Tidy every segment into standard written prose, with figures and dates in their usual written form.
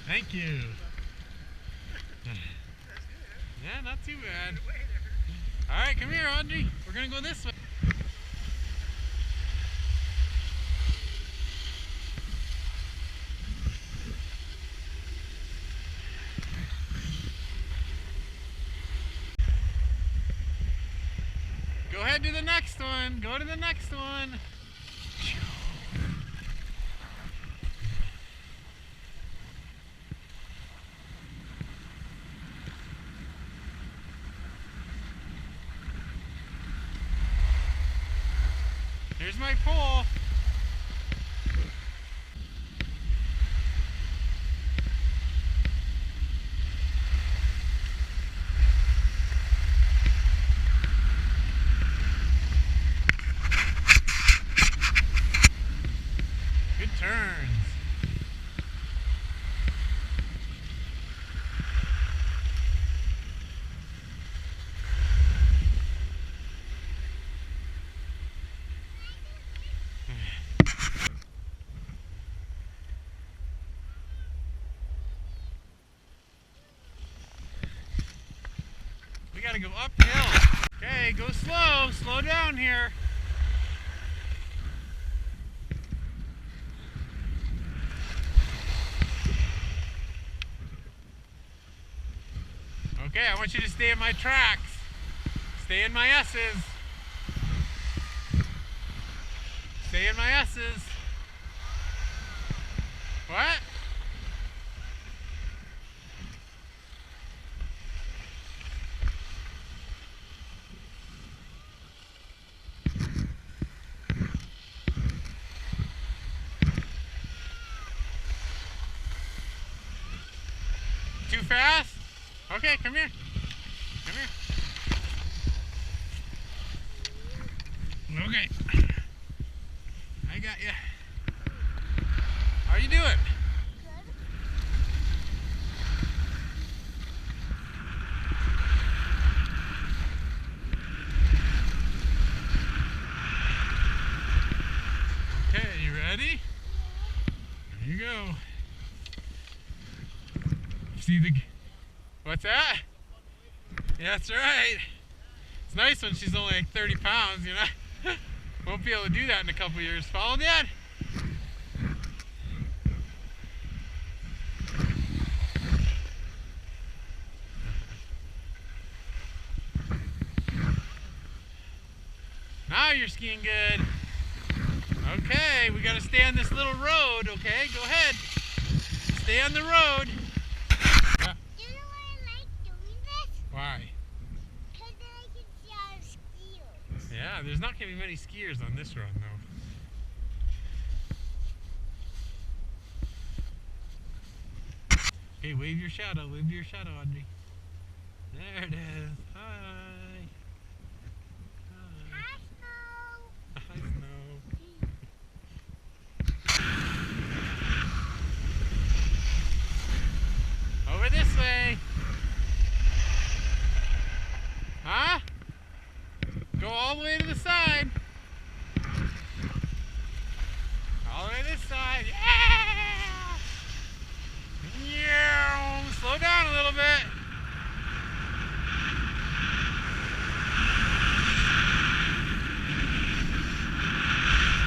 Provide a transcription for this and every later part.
Thank you. Yeah, not too bad. Alright, come here, Audrey. We're gonna go this way. Go ahead to the next one. Go to the next one. Here's my pole. Good turns. We gotta go uphill. Okay, go slow. Slow down here. Okay, I want you to stay in my tracks. Stay in my S's. Stay in my S's. What? Too fast? Okay, come here. Come here. Okay. I got you. How you doing? Good. Okay, you ready? Here you go. See the... What's that? Yeah, that's right. It's nice when she's only like 30 pounds, you know? Won't be able to do that in a couple years. Follow Dad? Now you're skiing good. Okay, we gotta stay on this little road, okay? Go ahead. Stay on the road. You know why I like doing this? Why? Because then I can see our skiers. Yeah, there's not gonna be many skiers on this run, though. Okay, wave your shadow. Wave your shadow, Audrey. There it is. Hi. Hi, Snow. Hi, Snow. Over this way. Huh? Go all the way to the side. All the way to this side. Yeah! Yeah! Slow down a little bit.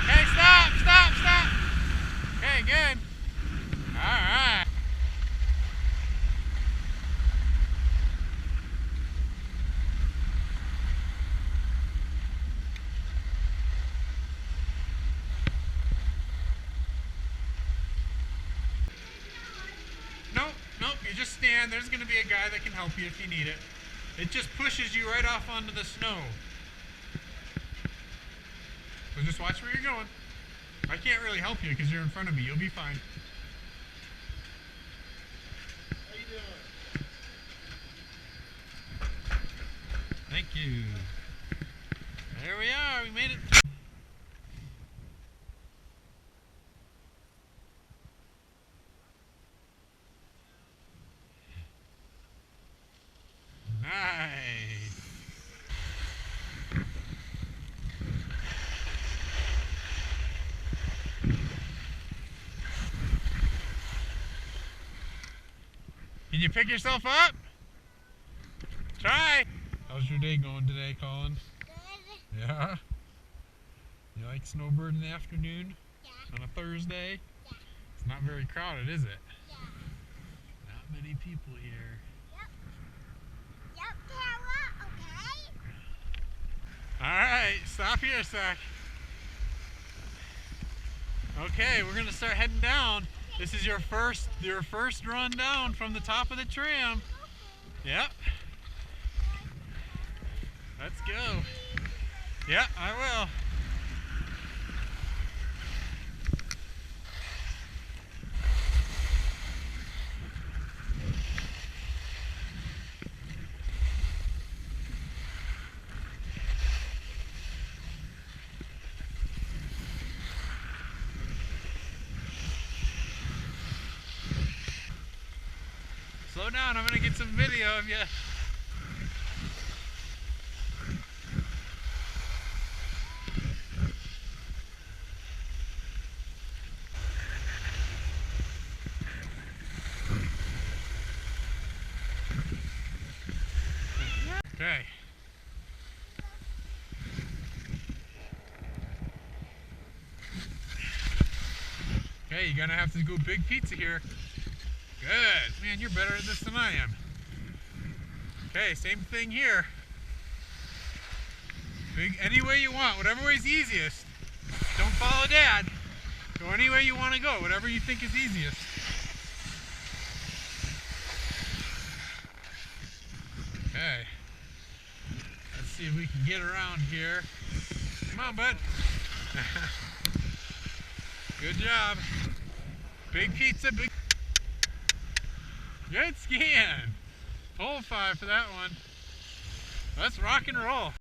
Okay, stop, stop, stop. Okay, good. All right. Nope, nope, you just stand. There's going to be a guy that can help you if you need it. It just pushes you right off onto the snow. So just watch where you're going. I can't really help you because you're in front of me. You'll be fine. How you doing? Thank you. There we are. We made it. Nice. you pick yourself up? Try. How's your day going today, Colin? Good. Yeah? You like snowbird in the afternoon? Yeah. On a Thursday? Yeah. It's not very crowded, is it? Yeah. Not many people here. Yep, Tara, okay? Alright, stop here a sec. Okay, we're gonna start heading down. This is your first run down from the top of the tram. Yep. Let's go. Yeah, I will. Slow down, I'm gonna get some video of you. Okay. Okay, you're gonna have to go big pizza here. Good. Man, you're better at this than I am. Okay, same thing here. Big, any way you want, whatever way's easiest. Don't follow Dad. Go any way you want to go, whatever you think is easiest. Okay. Let's see if we can get around here. Come on, bud. Good job. Big pizza, big. Good scan. Pull 5 for that one. Let's rock and roll.